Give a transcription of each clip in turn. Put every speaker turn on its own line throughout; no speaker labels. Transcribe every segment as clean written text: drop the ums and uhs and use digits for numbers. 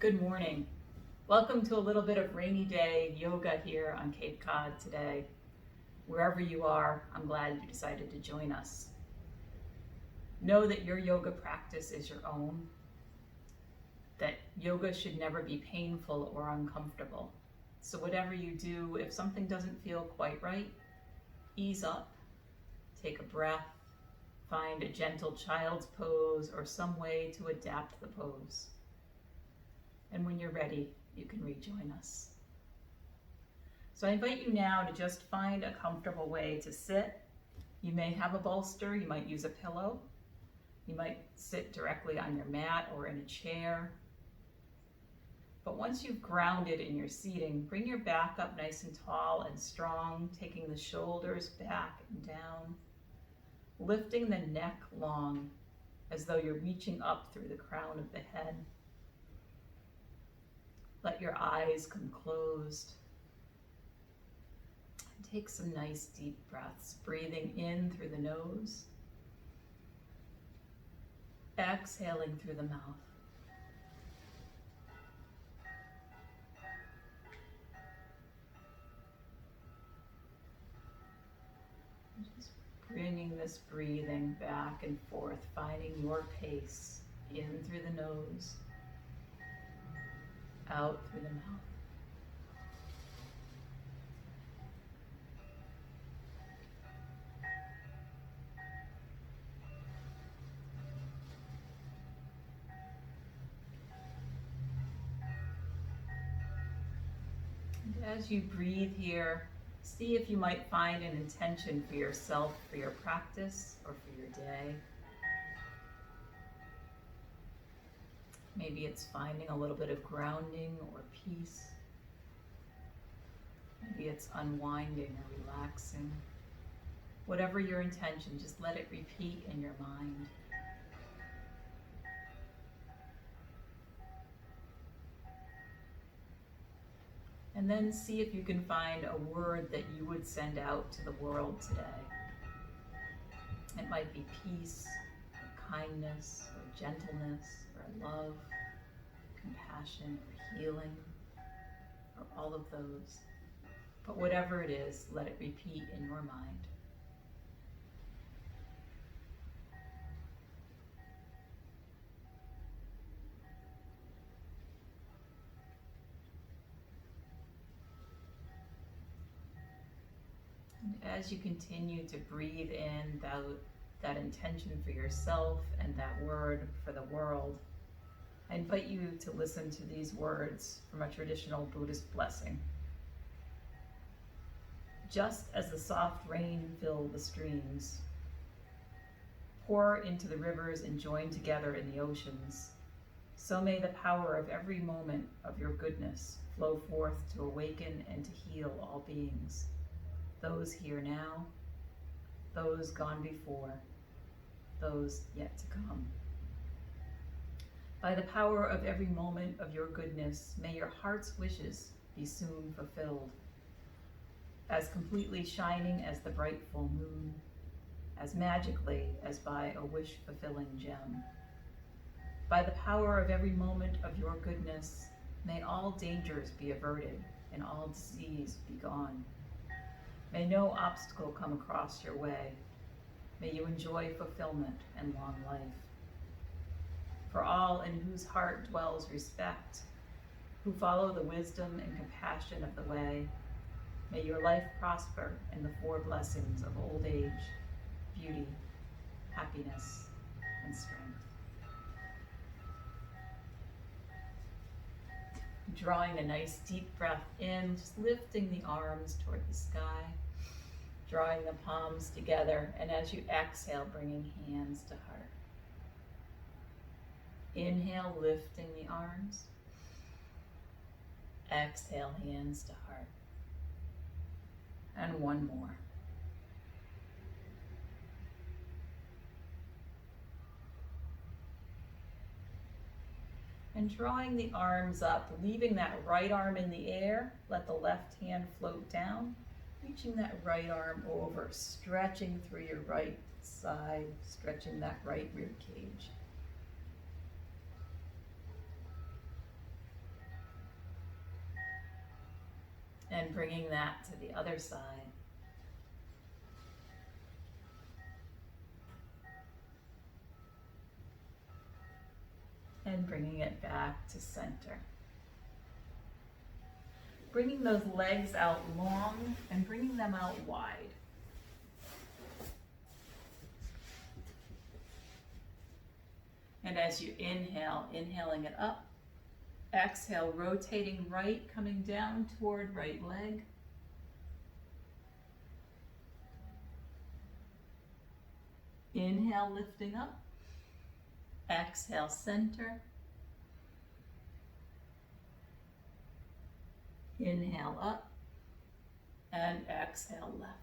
Good morning. Welcome to a little bit of rainy day yoga here on Cape Cod today. Wherever you are, I'm glad you decided to join us. Know that your yoga practice is your own, that yoga should never be painful or uncomfortable. So whatever you do, if something doesn't feel quite right, ease up, take a breath, find a gentle child's pose or some way to adapt the pose. And when you're ready, you can rejoin us. So I invite you now to just find a comfortable way to sit. You may have a bolster, you might use a pillow, you might sit directly on your mat or in a chair. But once you've grounded in your seating, bring your back up nice and tall and strong, taking the shoulders back and down, lifting the neck long as though you're reaching up through the crown of the head. Let your eyes come closed. Take some nice deep breaths, breathing in through the nose, exhaling through the mouth. Just bringing this breathing back and forth, finding your pace, in through the nose, out through the mouth. And as you breathe here, see if you might find an intention for yourself, for your practice, or for your day. Maybe it's finding a little bit of grounding or peace. Maybe it's unwinding or relaxing. Whatever your intention, just let it repeat in your mind. And then see if you can find a word that you would send out to the world today. It might be peace, or kindness, or gentleness, or love, compassion, or healing, or all of those. But whatever it is, let it repeat in your mind. And as you continue to breathe in that intention for yourself and that word for the world, I invite you to listen to these words from a traditional Buddhist blessing. Just as the soft rain filled the streams, pour into the rivers and join together in the oceans, so may the power of every moment of your goodness flow forth to awaken and to heal all beings, those here now, those gone before, those yet to come. By the power of every moment of your goodness, may your heart's wishes be soon fulfilled, as completely shining as the bright full moon, as magically as by a wish-fulfilling gem. By the power of every moment of your goodness, may all dangers be averted and all disease be gone. May no obstacle come across your way. May you enjoy fulfillment and long life. For all in whose heart dwells respect, who follow the wisdom and compassion of the way, may your life prosper in the four blessings of old age, beauty, happiness, and strength. Drawing a nice deep breath in, just lifting the arms toward the sky, drawing the palms together, and as you exhale, bringing hands to heart. Inhale, lifting the arms. Exhale, hands to heart. And one more. And drawing the arms up, leaving that right arm in the air, let the left hand float down, reaching that right arm over, stretching through your right side, stretching that right rib cage. And bringing that to the other side. And bringing it back to center. Bringing those legs out long and bringing them out wide. And as you inhale, inhaling it up. Exhale, rotating right, coming down toward right leg. Inhale, lifting up. Exhale, center. Inhale up. And exhale, left.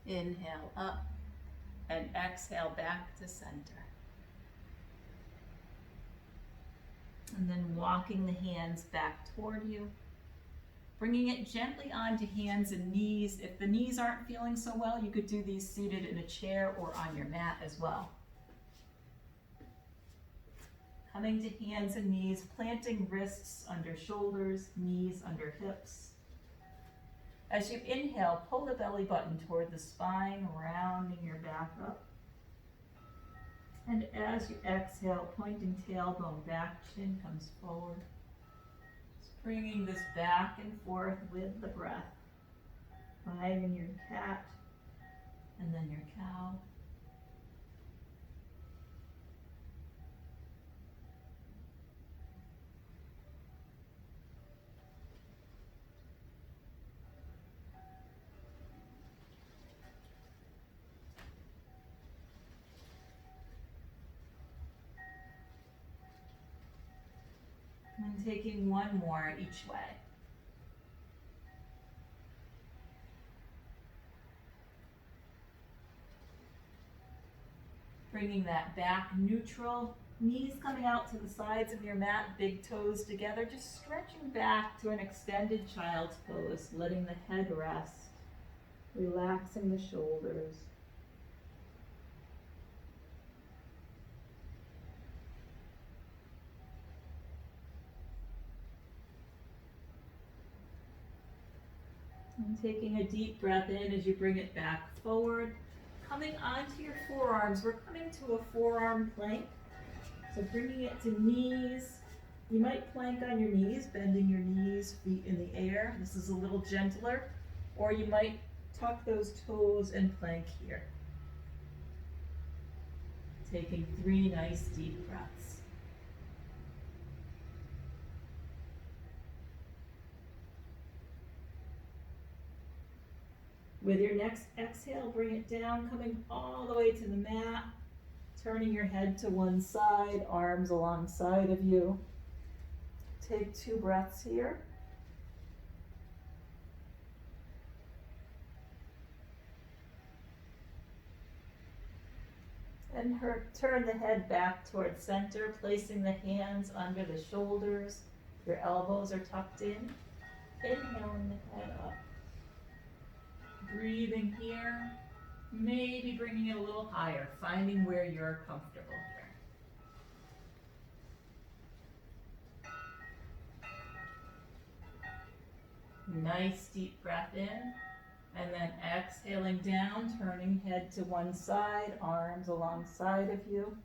Inhale up. And exhale back to center. And then walking the hands back toward you. Bringing it gently onto hands and knees. If the knees aren't feeling so well, you could do these seated in a chair or on your mat as well. Coming to hands and knees, planting wrists under shoulders, knees under hips. As you inhale, pull the belly button toward the spine, rounding your back up. And as you exhale, pointing tailbone back, chin comes forward. Just bringing this back and forth with the breath. Finding your cat, and then your cow. And taking one more each way. Bringing that back neutral, knees coming out to the sides of your mat, big toes together, just stretching back to an extended child's pose, letting the head rest, relaxing the shoulders. And taking a deep breath in as you bring it back forward. Coming onto your forearms, we're coming to a forearm plank. So bringing it to knees. You might plank on your knees, bending your knees, feet in the air. This is a little gentler. Or you might tuck those toes and plank here. Taking 3 nice deep breaths. With your next exhale, bring it down, coming all the way to the mat, turning your head to one side, arms alongside of you. Take 2 breaths here. And turn the head back towards center, placing the hands under the shoulders. Your elbows are tucked in. Inhaling the head up. Breathing here, maybe bringing it a little higher, finding where you're comfortable here. Nice deep breath in, and then exhaling down, turning head to one side, arms alongside of you.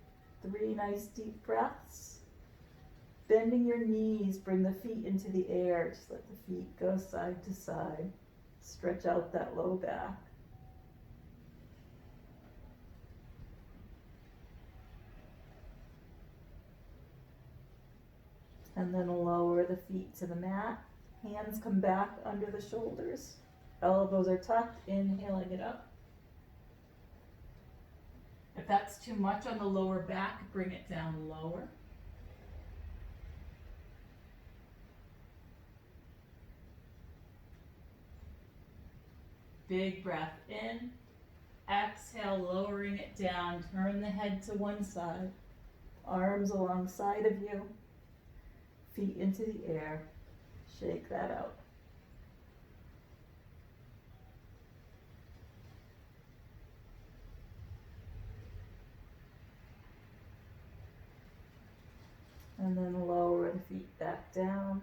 3 nice deep breaths. Bending your knees, bring the feet into the air, just let the feet go side to side. Stretch out that low back. And then lower the feet to the mat. Hands come back under the shoulders. Elbows are tucked, inhaling it up. If that's too much on the lower back, bring it down lower. Big breath in. Exhale, lowering it down. Turn the head to one side. Arms alongside of you. Feet into the air. Shake that out. And then lower the feet back down.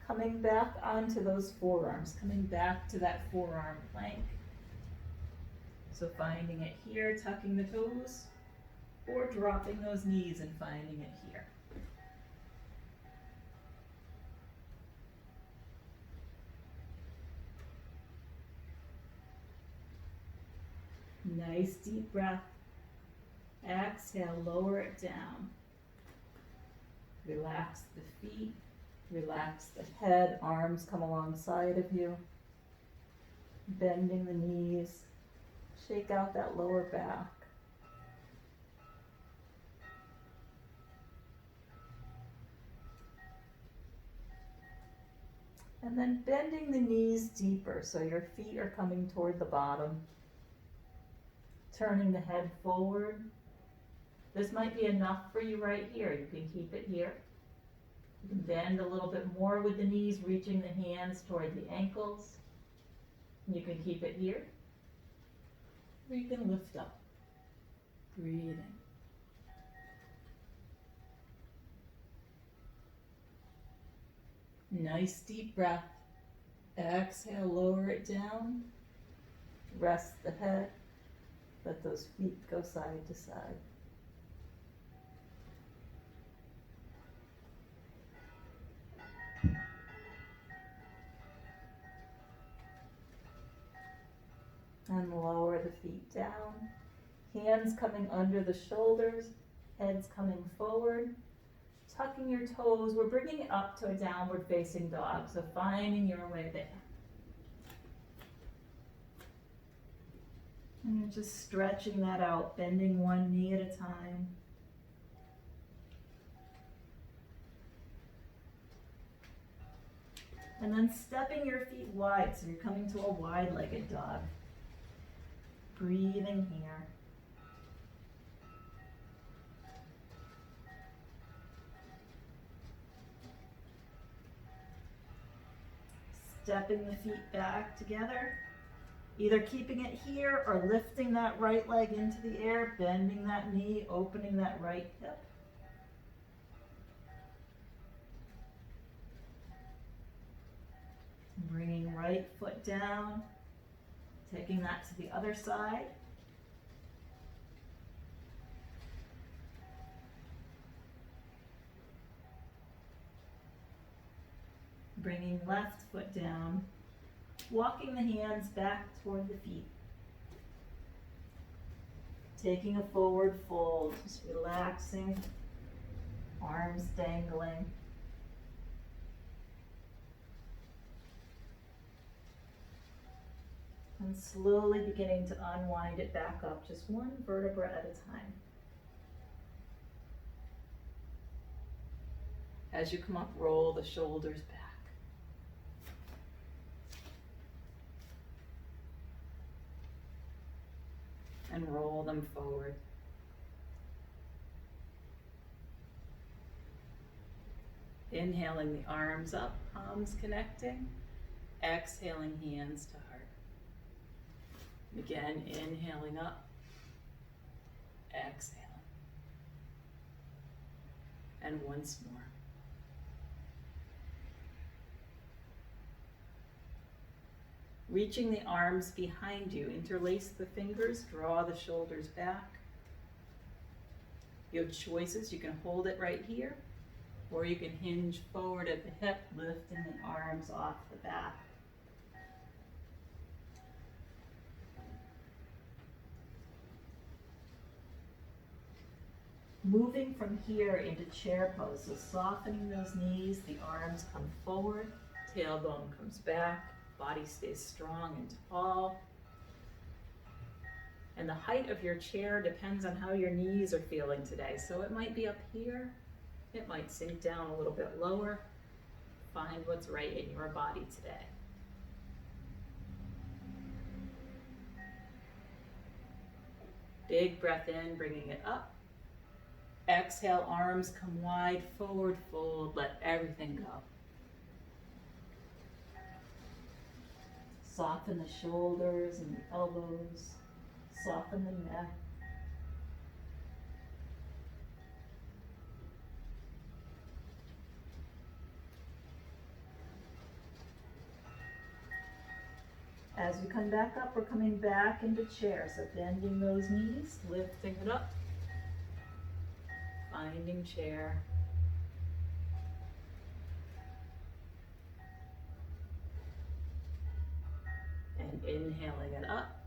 Coming back onto those forearms, coming back to that forearm plank. So finding it here, tucking the toes, or dropping those knees and finding it here. Nice deep breath. Exhale, lower it down. Relax the feet, relax the head, arms come alongside of you. Bending the knees, shake out that lower back. And then bending the knees deeper so your feet are coming toward the bottom. Turning the head forward. This might be enough for you right here. You can keep it here. You can bend a little bit more with the knees, reaching the hands toward the ankles. You can keep it here. Or you can lift up. Breathing. Nice deep breath. Exhale, lower it down. Rest the head. Let those feet go side to side. And lower the feet down. Hands coming under the shoulders, heads coming forward. Tucking your toes, we're bringing it up to a downward facing dog, so finding your way there. And you're just stretching that out, bending one knee at a time. And then stepping your feet wide, so you're coming to a wide-legged dog. Breathing here. Stepping the feet back together, either keeping it here or lifting that right leg into the air, bending that knee, opening that right hip. Bringing right foot down, taking that to the other side. Bringing left foot down, walking the hands back toward the feet. Taking a forward fold, just relaxing, arms dangling. And slowly beginning to unwind it back up, just one vertebra at a time. As you come up, roll the shoulders back. And roll them forward. Inhaling the arms up, palms connecting. Exhaling, hands to heart. Again, inhaling up. Exhaling. And once more. Reaching the arms behind you, interlace the fingers, draw the shoulders back. You have choices, you can hold it right here, or you can hinge forward at the hip, lifting the arms off the back. Moving from here into chair pose, so softening those knees, the arms come forward, tailbone comes back. Body stays strong and tall. And the height of your chair depends on how your knees are feeling today. So it might be up here, it might sink down a little bit lower. Find what's right in your body today. Big breath in, bringing it up. Exhale, arms come wide, forward fold, let everything go. Soften the shoulders and the elbows, soften the neck. As we come back up, we're coming back into chair. So bending those knees, lifting it up, finding chair. And inhaling it up.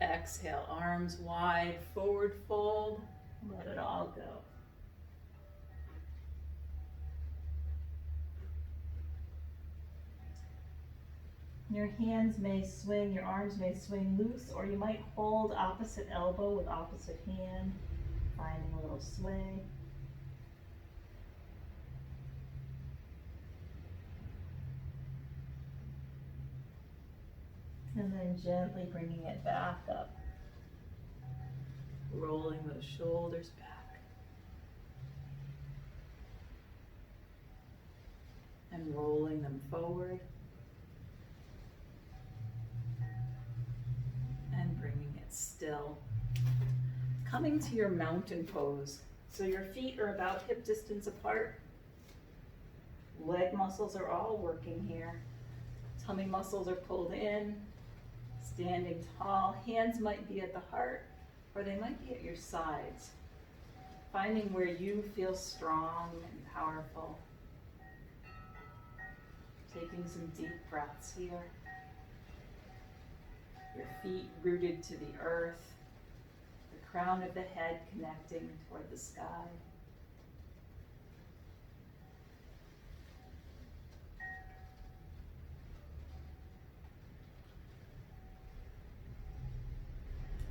Exhale, arms wide, forward fold. Let it all go. Your hands may swing, your arms may swing loose, or you might hold opposite elbow with opposite hand, finding a little sway. And then gently bringing it back up, rolling those shoulders back. And rolling them forward. And bringing it still. Coming to your mountain pose. So your feet are about hip distance apart. Leg muscles are all working here. Tummy muscles are pulled in. Standing tall. Hands might be at the heart, or they might be at your sides. Finding where you feel strong and powerful. Taking some deep breaths here. Your feet rooted to the earth. The crown of the head connecting toward the sky.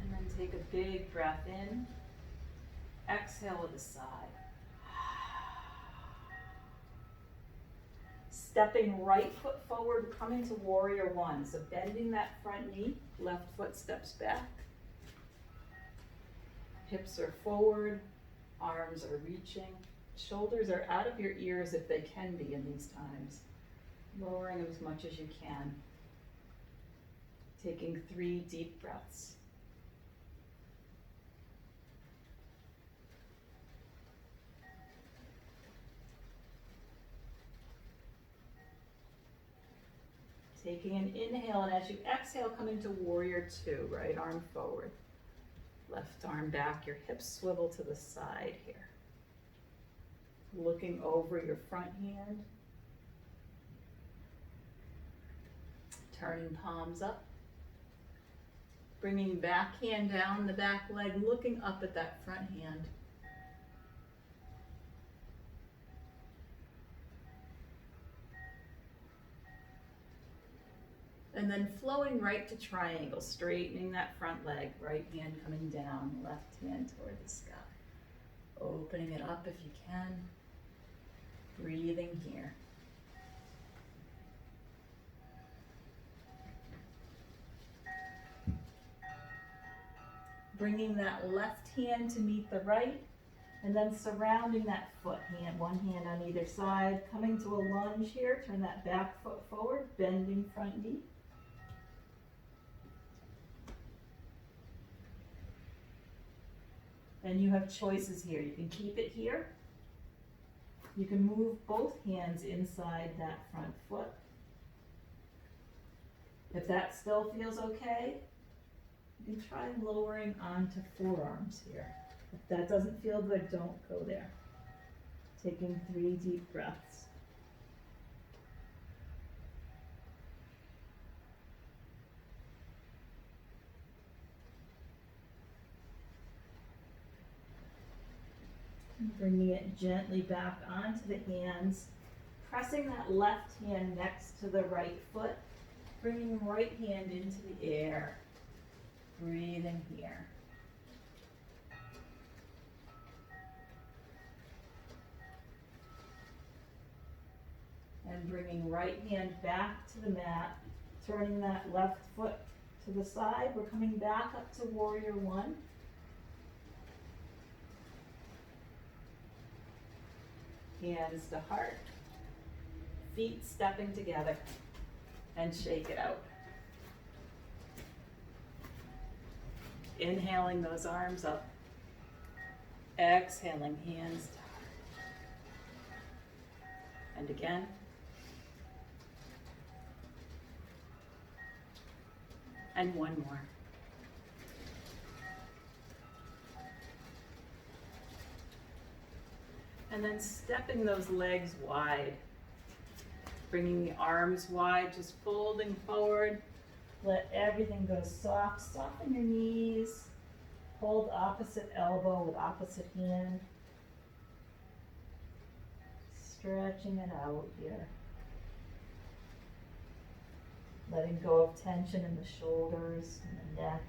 And then take a big breath in. Exhale with a sigh. Stepping right foot forward, coming to warrior one. So bending that front knee, left foot steps back. Hips are forward, arms are reaching. Shoulders are out of your ears if they can be in these times. Lowering them as much as you can. Taking 3 deep breaths. Taking an inhale, and as you exhale, come into warrior two, right arm forward. Left arm back, your hips swivel to the side here. Looking over your front hand. Turning palms up. Bringing back hand down the back leg, looking up at that front hand. And then flowing right to triangle, straightening that front leg, right hand coming down, left hand toward the sky. Opening it up if you can. Breathing here. Bringing that left hand to meet the right, and then surrounding that foot, one hand on either side, coming to a lunge here, turn that back foot forward, bending front knee. And you have choices here. You can keep it here. You can move both hands inside that front foot. If that still feels okay, you can try lowering onto forearms here. If that doesn't feel good, don't go there. Taking 3 deep breaths. Bringing it gently back onto the hands, pressing that left hand next to the right foot, bringing right hand into the air, breathing here. And bringing right hand back to the mat, turning that left foot to the side. We're coming back up to warrior one. Hands to heart, feet stepping together, and shake it out. Inhaling those arms up, exhaling hands to heart. And again. And one more. And then stepping those legs wide. Bringing the arms wide, just folding forward. Let everything go soft. Soften your knees. Hold opposite elbow with opposite hand. Stretching it out here. Letting go of tension in the shoulders and the neck.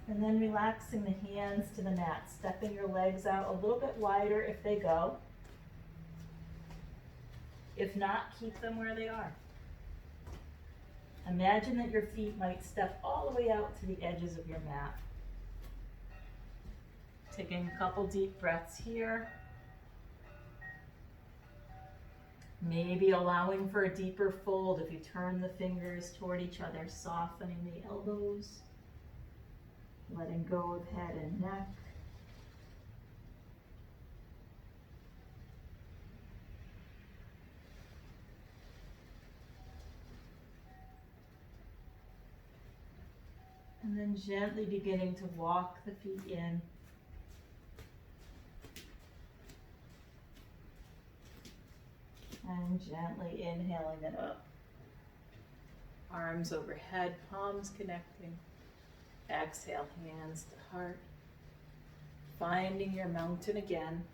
And then relaxing the hands to the mat, stepping your legs out a little bit wider if they go. If not, keep them where they are. Imagine that your feet might step all the way out to the edges of your mat. Taking a couple deep breaths here. Maybe allowing for a deeper fold if you turn the fingers toward each other, softening the elbows. Letting go of head and neck. And then gently beginning to walk the feet in. And gently inhaling it up. Arms overhead, palms connecting. Exhale, hands to heart. Finding your mountain again.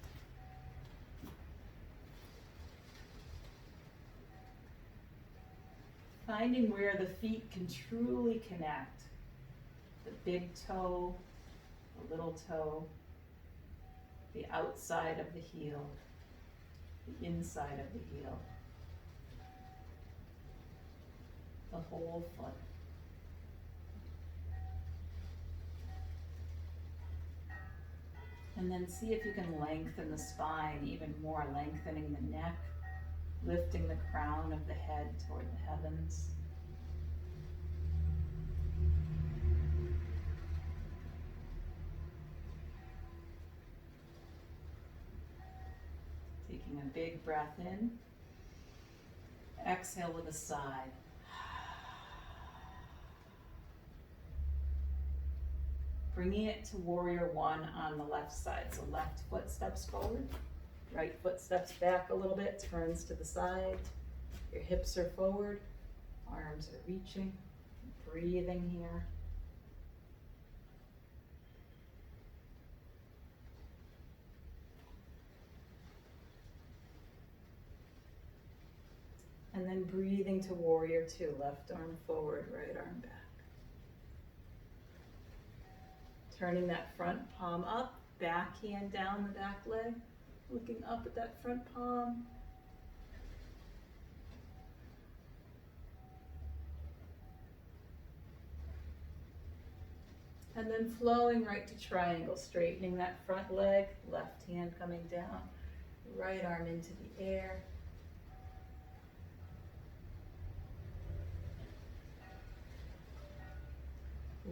Finding where the feet can truly connect. The big toe, the little toe, the outside of the heel, the inside of the heel, the whole foot. And then see if you can lengthen the spine even more, lengthening the neck, lifting the crown of the head toward the heavens. Taking a big breath in. Exhale with a sigh. Bringing it to warrior one on the left side. So left foot steps forward, right foot steps back a little bit, turns to the side. Your hips are forward, arms are reaching, breathing here. And then breathing to warrior two, left arm forward, right arm back. Turning that front palm up, back hand down the back leg, looking up at that front palm. And then flowing right to triangle, straightening that front leg, left hand coming down, right arm into the air.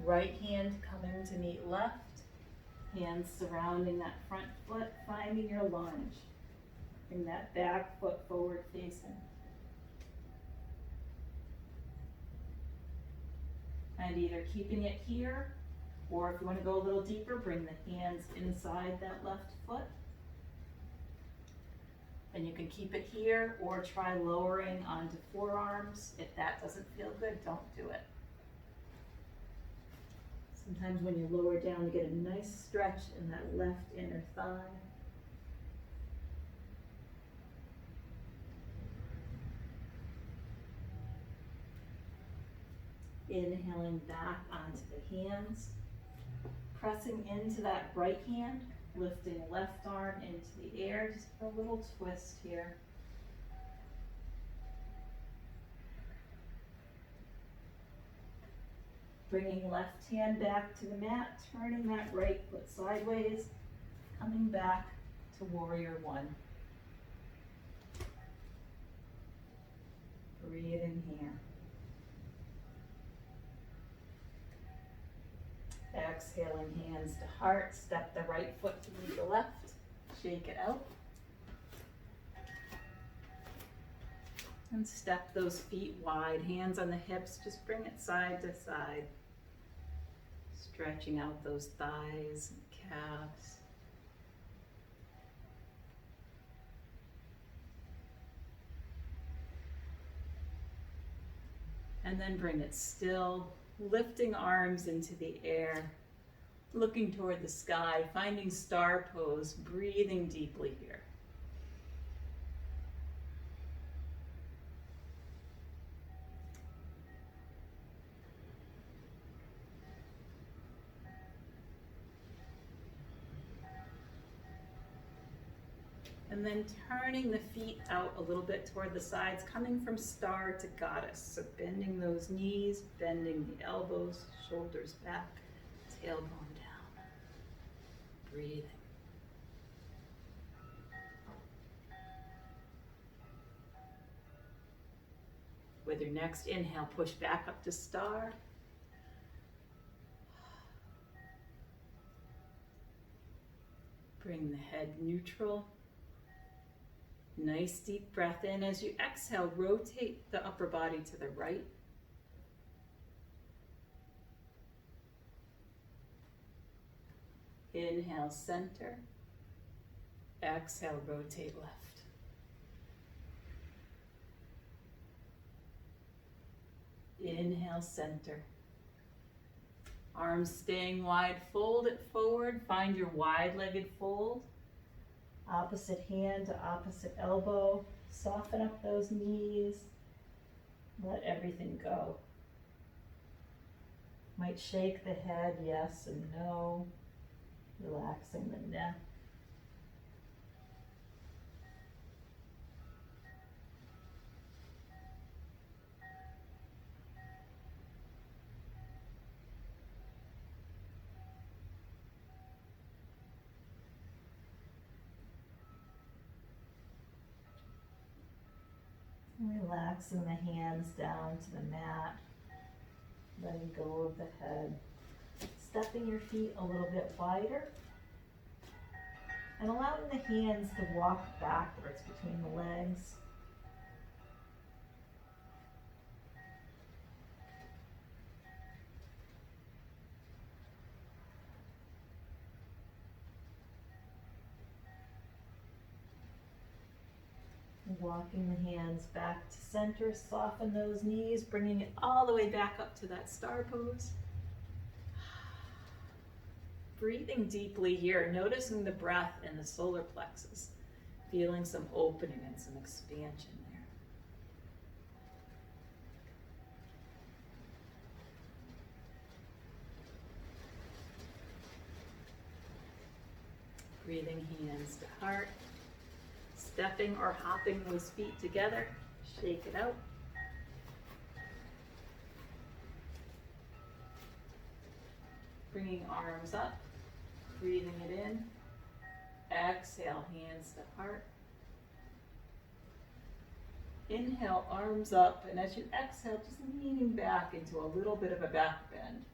Right hand coming to meet left, hands surrounding that front foot, finding your lunge. Bring that back foot forward facing. And either keeping it here, or if you want to go a little deeper, bring the hands inside that left foot. And you can keep it here, or try lowering onto forearms. If that doesn't feel good, don't do it. Sometimes when you lower down, you get a nice stretch in that left inner thigh. Inhaling back onto the hands. Pressing into that right hand, lifting left arm into the air, just a little twist here. Bringing left hand back to the mat, turning that right foot sideways, coming back to warrior one. Breathing here. Exhaling, hands to heart. Step the right foot to meet the left. Shake it out. And step those feet wide, hands on the hips. Just bring it side to side. Stretching out those thighs and calves. And then bring it still, lifting arms into the air, looking toward the sky, finding star pose, breathing deeply here. And then turning the feet out a little bit toward the sides, coming from star to goddess. So bending those knees, bending the elbows, shoulders back, tailbone down. Breathing. With your next inhale, push back up to star. Bring the head neutral. Nice deep breath in. As you exhale, rotate the upper body to the right. Inhale, center. Exhale, rotate left. Inhale, center. Arms staying wide, fold it forward. Find your wide-legged fold. Opposite hand to opposite elbow. Soften up those knees. Let everything go. Might shake the head, yes and no. Relaxing the neck. Relaxing the hands down to the mat, letting go of the head. Stepping your feet a little bit wider and allowing the hands to walk backwards between the legs. Walking the hands back to center, soften those knees, bringing it all the way back up to that star pose. Breathing deeply here, noticing the breath in the solar plexus, feeling some opening and some expansion there. Breathing hands to heart. Stepping or hopping those feet together, shake it out. Bringing arms up, breathing it in. Exhale, hands to heart. Inhale, arms up, and as you exhale, just leaning back into a little bit of a back bend.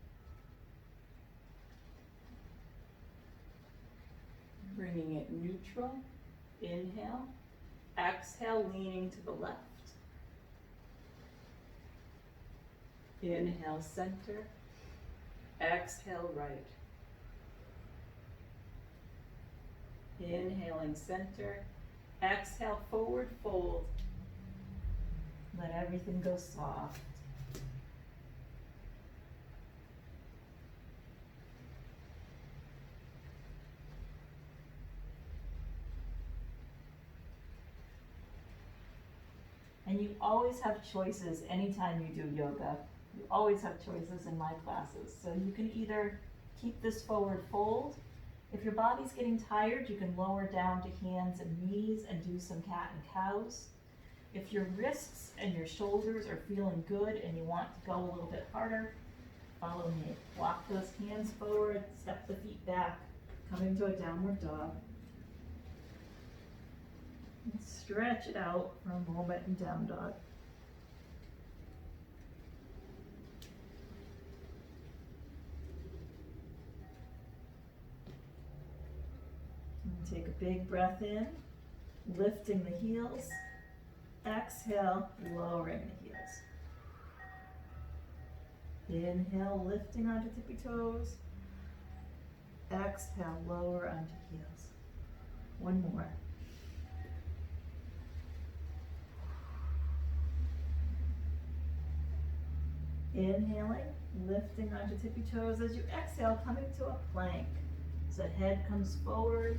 Bringing it neutral. Inhale, exhale, leaning to the left. Inhale, center. Exhale, right. Inhaling, center. Exhale, forward fold. Let everything go soft. And you always have choices anytime you do yoga. You always have choices in my classes. So you can either keep this forward fold. If your body's getting tired, you can lower down to hands and knees and do some cat and cows. If your wrists and your shoulders are feeling good and you want to go a little bit harder, follow me. Walk those hands forward, step the feet back, coming to a downward dog. And stretch it out for a moment in down dog. Take a big breath in, lifting the heels. Exhale, lowering the heels. Inhale, lifting onto tippy toes. Exhale, lower onto heels. One more. Inhaling, lifting onto tippy toes. As you exhale, coming to a plank. So head comes forward.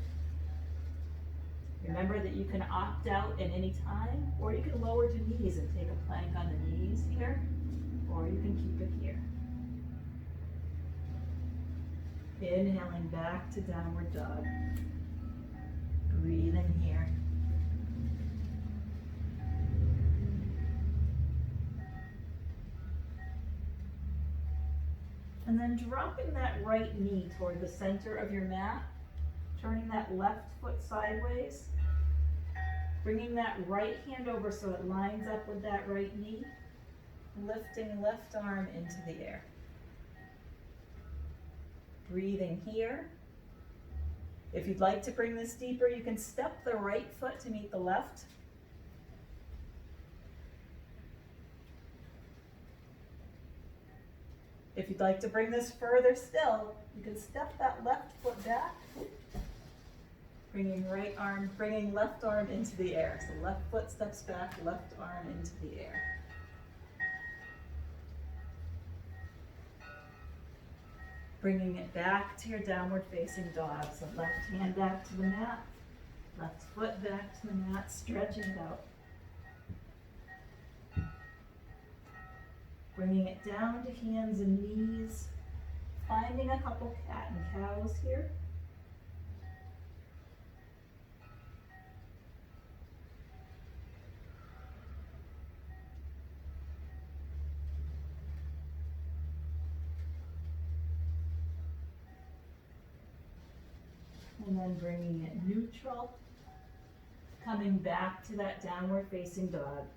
Remember that you can opt out at any time, or you can lower to knees and take a plank on the knees here, or you can keep it here. Inhaling back to downward dog. Breathing here. And then dropping that right knee toward the center of your mat, turning that left foot sideways, bringing that right hand over so it lines up with that right knee, lifting left arm into the air. Breathing here. If you'd like to bring this deeper, you can step the right foot to meet the left. If you'd like to bring this further still, you can step that left foot back, bringing left arm into the air. So left foot steps back, left arm into the air. Bringing it back to your downward facing dog. So left hand back to the mat, left foot back to the mat, stretching it out. Bringing it down to hands and knees, finding a couple cat and cows here. And then bringing it neutral, coming back to that downward facing dog.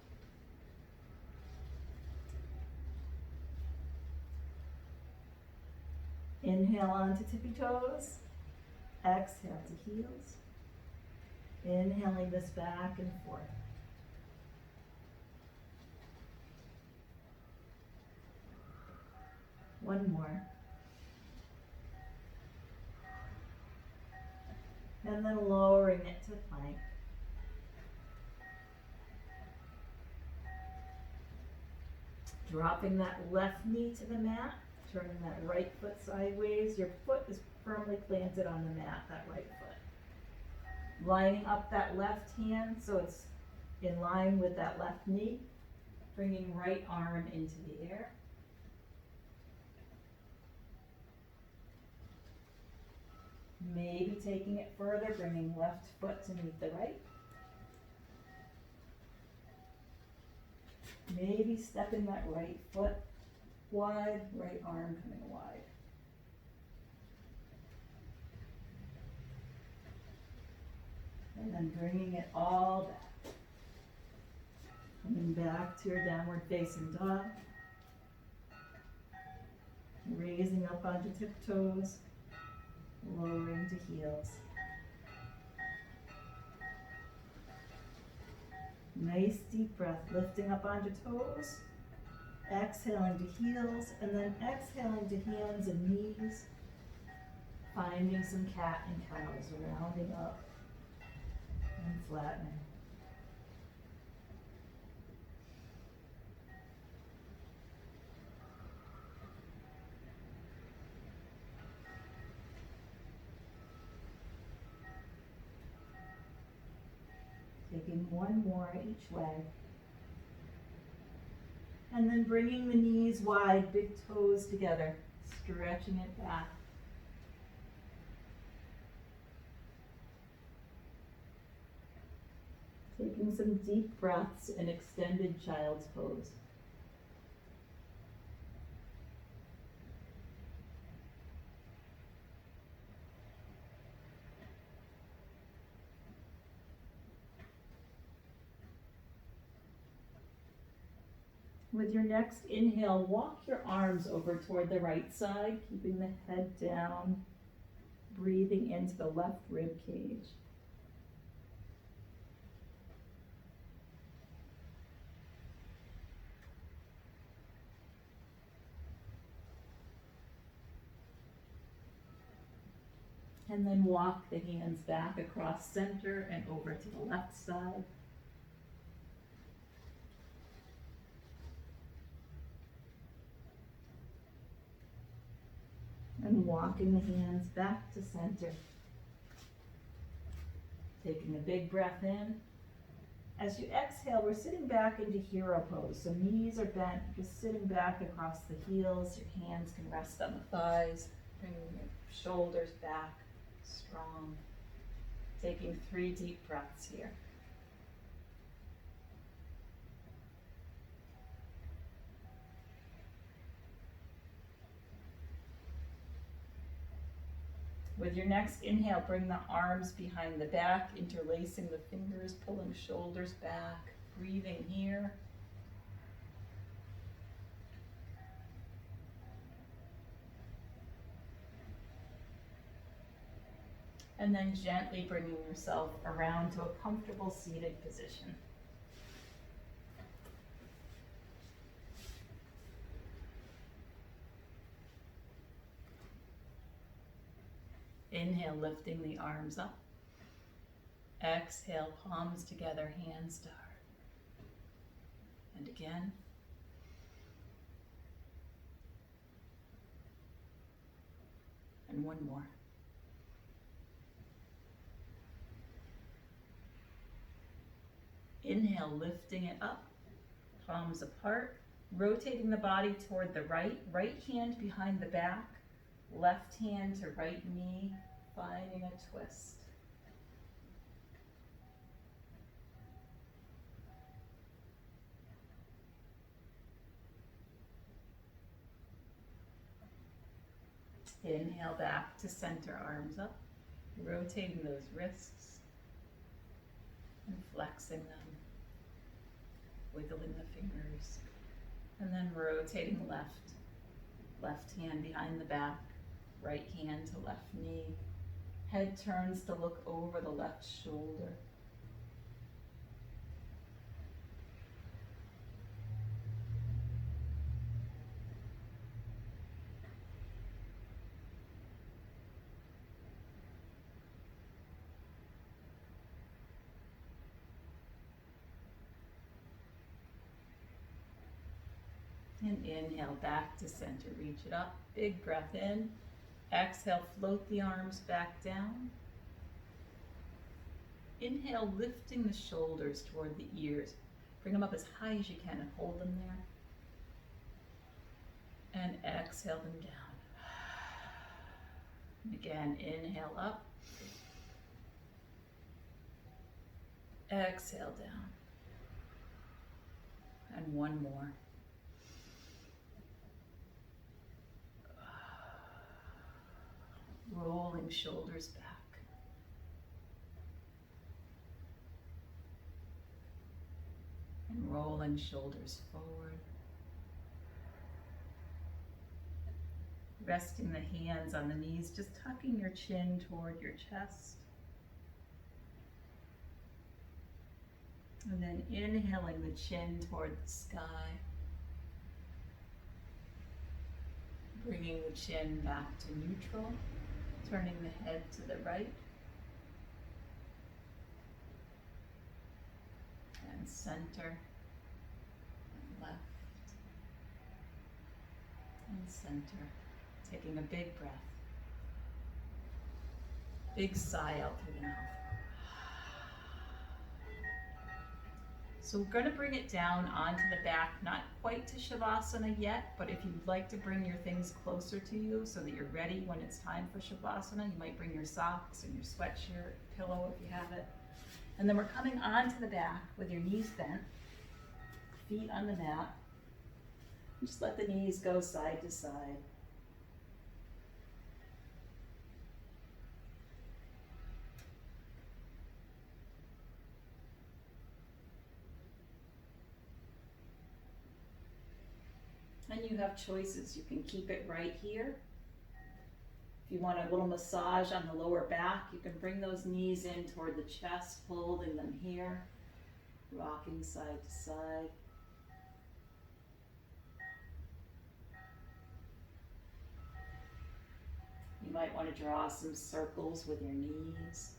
Inhale onto tippy toes, exhale to heels. Inhaling this back and forth. One more. And then lowering it to plank. Dropping that left knee to the mat. Turning that right foot sideways. Your foot is firmly planted on the mat, that right foot. Lining up that left hand so it's in line with that left knee. Bringing right arm into the air. Maybe taking it further, bringing left foot to meet the right. Maybe stepping that right foot wide, right arm coming wide. And then bringing it all back. Coming back to your downward facing dog. Raising up onto tiptoes, lowering to heels. Nice deep breath, lifting up onto toes. Exhaling to heels, and then exhaling to hands and knees. Finding some cat and cows, rounding up and flattening. Taking one more each way. And then bringing the knees wide, big toes together, stretching it back. Taking some deep breaths in extended child's pose. With your next inhale, walk your arms over toward the right side, keeping the head down, breathing into the left rib cage. And then walk the hands back across center and over to the left side. And walking the hands back to center. Taking a big breath in. As you exhale, we're sitting back into hero pose. So knees are bent, just sitting back across the heels. Your hands can rest on the thighs. Bringing your shoulders back, strong. Taking 3 deep breaths here. With your next inhale, bring the arms behind the back, interlacing the fingers, pulling shoulders back, breathing here. And then gently bringing yourself around to a comfortable seated position. Inhale, lifting the arms up. Exhale, palms together, hands to heart. And again. And one more. Inhale, lifting it up, palms apart, rotating the body toward the right, right hand behind the back, left hand to right knee, finding a twist. Inhale back to center, arms up, rotating those wrists and flexing them, wiggling the fingers, and then rotating left. Left hand behind the back, right hand to left knee. Head turns to look over the left shoulder. And inhale back to center, reach it up, big breath in. Exhale, float the arms back down. Inhale, lifting the shoulders toward the ears. Bring them up as high as you can and hold them there. And exhale them down. And again, inhale up. Exhale down. And one more. Rolling shoulders back. And rolling shoulders forward. Resting the hands on the knees, just tucking your chin toward your chest. And then inhaling the chin toward the sky. Bringing the chin back to neutral. Turning the head to the right. And center. And left. And center. Taking a big breath. Big sigh out through the mouth. So we're going to bring it down onto the back, not quite to Shavasana yet, but if you'd like to bring your things closer to you so that you're ready when it's time for Shavasana, you might bring your socks and your sweatshirt, pillow if you have it. And then we're coming onto the back with your knees bent, feet on the mat. Just let the knees go side to side. And you have choices. You can keep it right here, If you want a little massage on the lower back, you can bring those knees in toward the chest, holding them here, rocking side to side. You might want to draw some circles with your knees.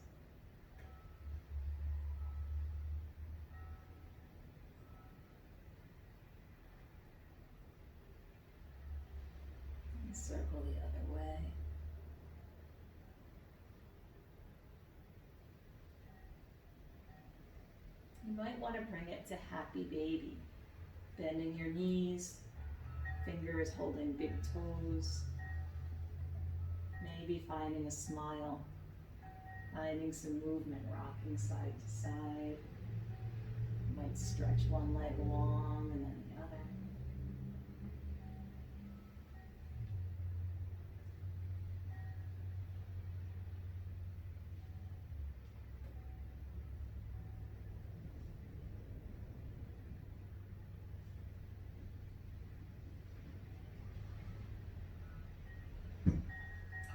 And circle the other way. You might want to bring it to happy baby, bending your knees, fingers holding big toes, maybe finding a smile, finding some movement, rocking side to side. You might stretch one leg long and then the other.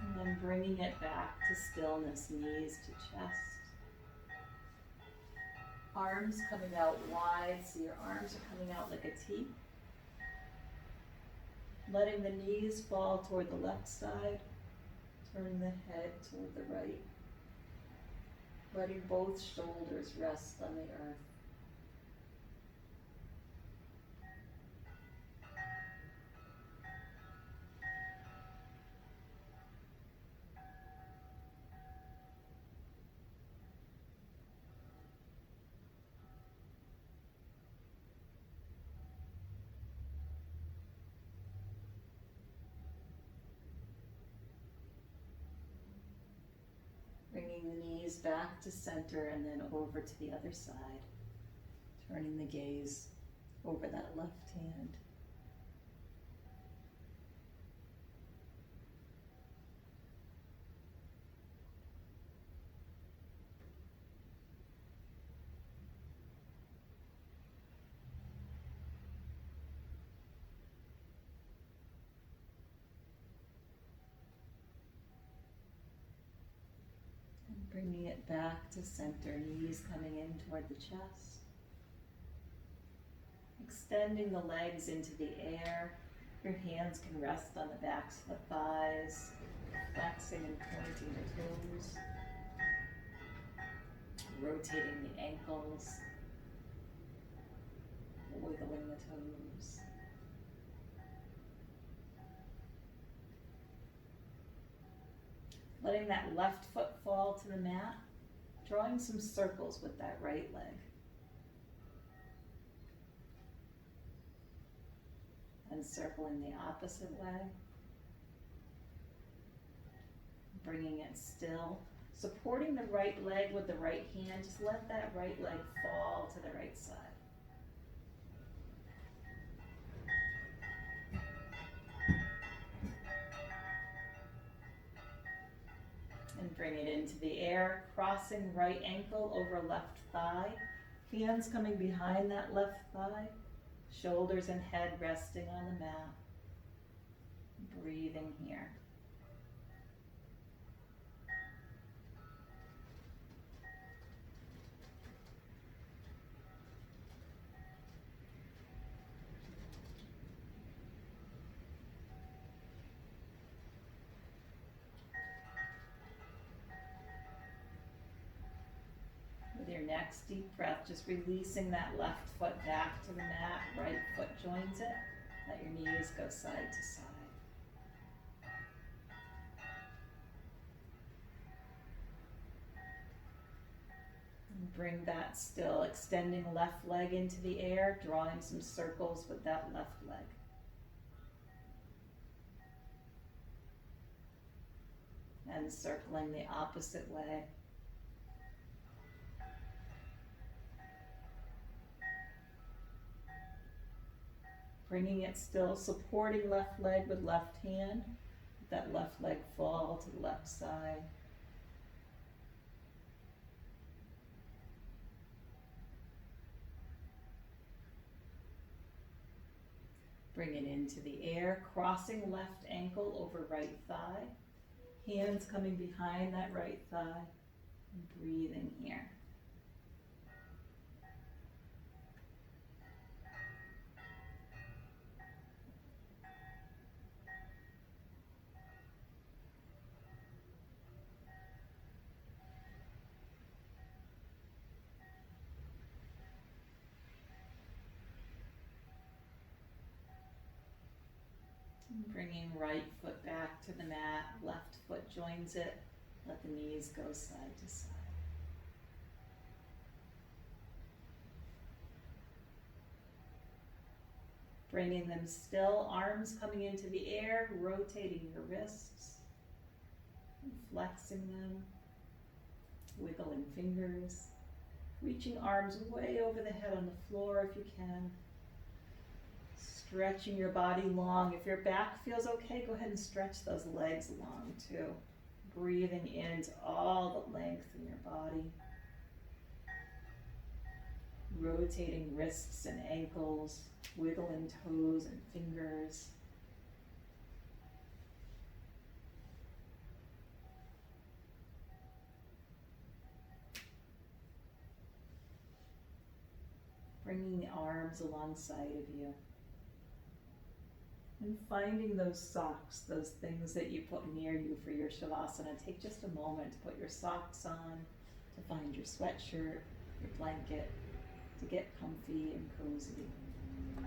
And then bringing it back to stillness, knees to chest. Arms coming out wide, so your arms are coming out like a T. Letting the knees fall toward the left side, turning the head toward the right. Letting both shoulders rest on the earth. Bringing the knees back to center and then over to the other side. Turning the gaze over that left hand. And bringing it back to center, knees coming in toward the chest. Extending the legs into the air. Your hands can rest on the backs of the thighs, flexing and pointing the toes, rotating the ankles, wiggling the toes. Letting that left foot fall to the mat, drawing some circles with that right leg. And circling the opposite way. Bringing it still. Supporting the right leg with the right hand. Just let that right leg fall to the right side. And bring it into the air, crossing right ankle over left thigh. Hands coming behind that left thigh. Shoulders and head resting on the mat. Breathing here. With your next deep breath, just releasing that left foot back to the mat, right foot joins it. Let your knees go side to side. And bring that still, extending left leg into the air, drawing some circles with that left leg. And circling the opposite way. Bringing it still, supporting left leg with left hand. Let that left leg fall to the left side. Bring it into the air, crossing left ankle over right thigh. Hands coming behind that right thigh and breathing here. Bringing right foot back to the mat, left foot joins it. Let the knees go side to side. Bringing them still, arms coming into the air, rotating your wrists, and flexing them, wiggling fingers, reaching arms way over the head on the floor if you can. Stretching your body long. If your back feels okay, go ahead and stretch those legs long too. Breathing into all the length in your body. Rotating wrists and ankles, wiggling toes and fingers. Bringing the arms alongside of you. And finding those socks, those things that you put near you for your Shavasana. Take just a moment to put your socks on, to find your sweatshirt, your blanket, to get comfy and cozy. And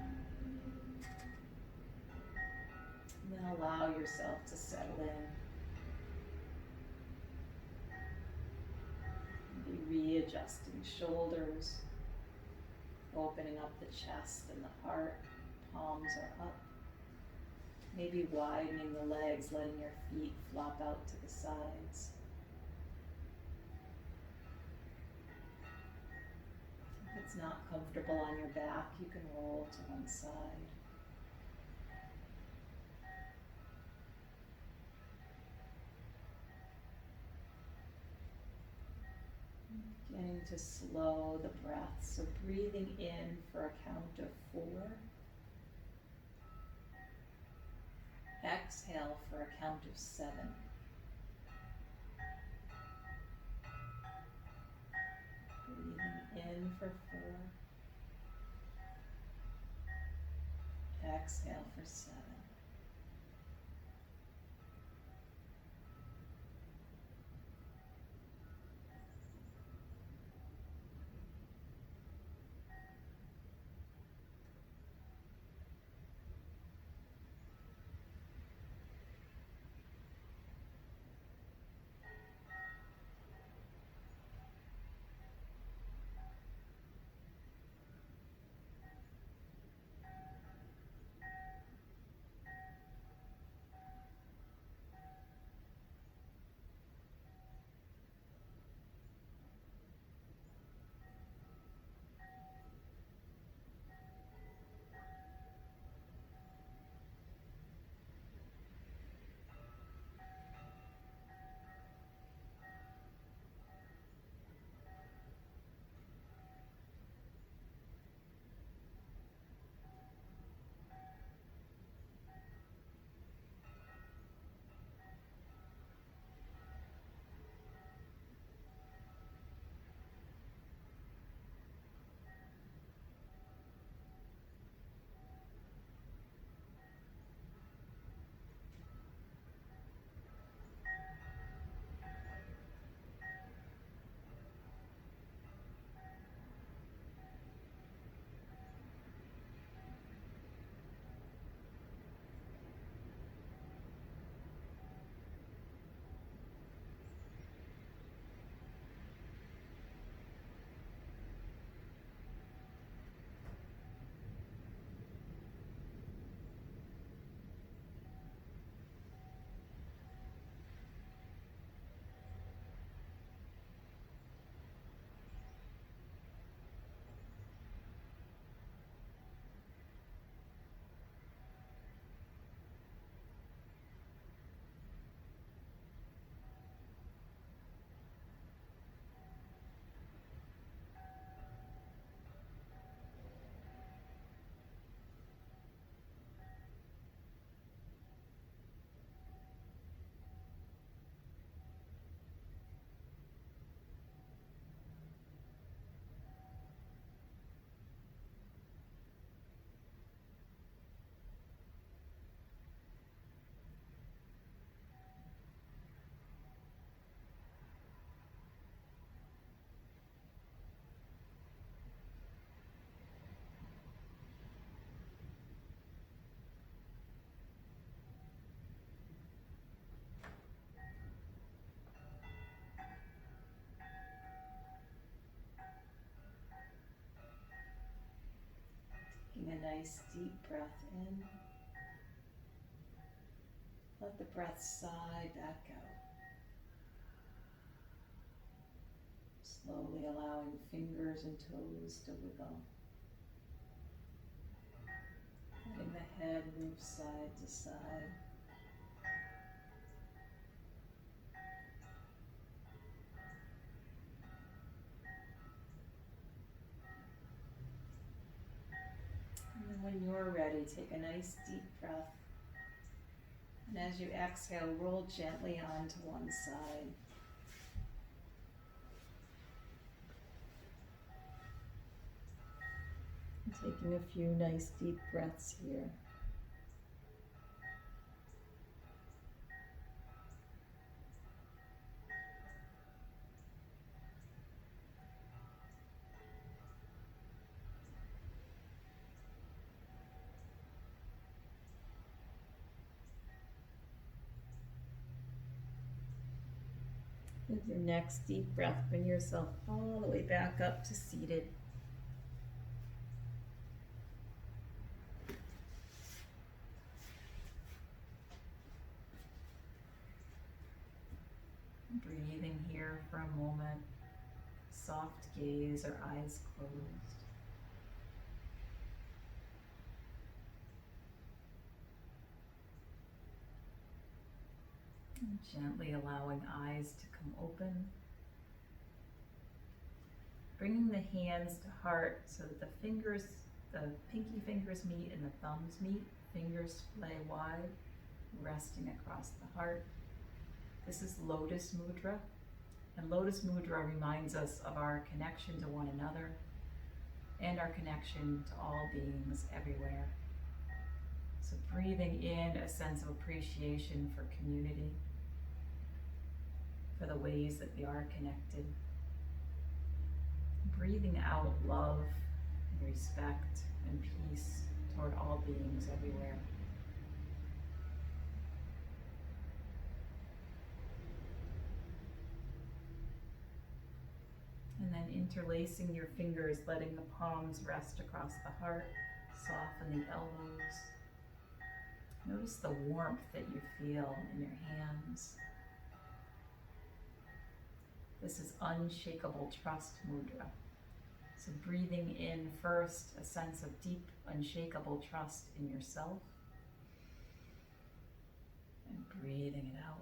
then allow yourself to settle in. And be readjusting shoulders, opening up the chest and the heart. Palms are up. Maybe widening the legs, letting your feet flop out to the sides. If it's not comfortable on your back, you can roll to one side. Beginning to slow the breath, so breathing in for a count of 4. Exhale for a count of 7. Breathing in for 4. Exhale for 7. nice deep breath in. Let the breath sigh back out. Slowly allowing fingers and toes to wiggle. Letting the head move side to side. And then when you're ready, take a nice deep breath. And as you exhale, roll gently onto one side. And taking a few nice deep breaths here. With your next deep breath, bring yourself all the way back up to seated. Breathing here for a moment, soft gaze or eyes closed. And gently allowing eyes to come open. Bringing the hands to heart so that the pinky fingers meet and the thumbs meet. Fingers splay wide, resting across the heart. This is Lotus Mudra. And Lotus Mudra reminds us of our connection to one another and our connection to all beings everywhere. So breathing in a sense of appreciation for community, for the ways that we are connected. Breathing out love and respect and peace toward all beings everywhere. And then interlacing your fingers, letting the palms rest across the heart, soften the elbows. Notice the warmth that you feel in your hands. This is Unshakable Trust Mudra. So breathing in first, a sense of deep, unshakable trust in yourself. And breathing it out.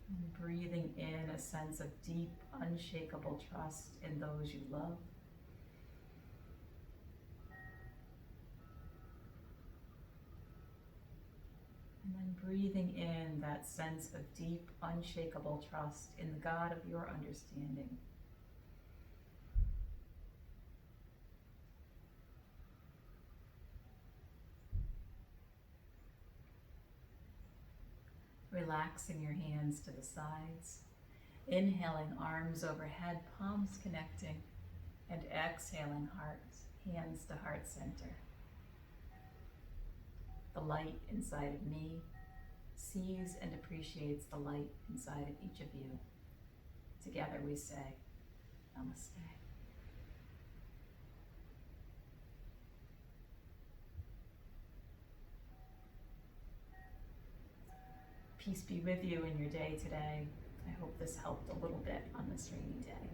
And breathing in a sense of deep, unshakable trust in those you love. And then breathing in that sense of deep, unshakable trust in the God of your understanding. Relaxing your hands to the sides. Inhaling, arms overhead, palms connecting. And exhaling, hands to heart center. The light inside of me sees and appreciates the light inside of each of you. Together we say, Namaste. Peace be with you in your day today. I hope this helped a little bit on this rainy day.